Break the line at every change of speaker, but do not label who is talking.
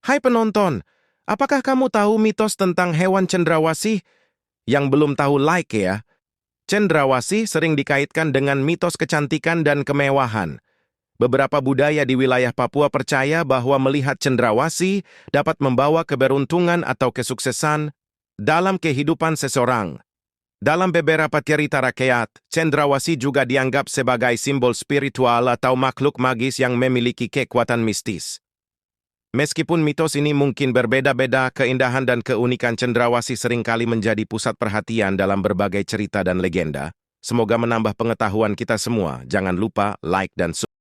Hai penonton, apakah kamu tahu mitos tentang hewan cendrawasih? Yang belum tahu like ya. Cendrawasih sering dikaitkan dengan mitos kecantikan dan kemewahan. Beberapa budaya di wilayah Papua percaya bahwa melihat cendrawasih dapat membawa keberuntungan atau kesuksesan dalam kehidupan seseorang. Dalam beberapa cerita rakyat, cendrawasih juga dianggap sebagai simbol spiritual atau makhluk magis yang memiliki kekuatan mistis. Meskipun mitos ini mungkin berbeda-beda, keindahan dan keunikan cendrawasih seringkali menjadi pusat perhatian dalam berbagai cerita dan legenda. Semoga menambah pengetahuan kita semua. Jangan lupa like dan subscribe.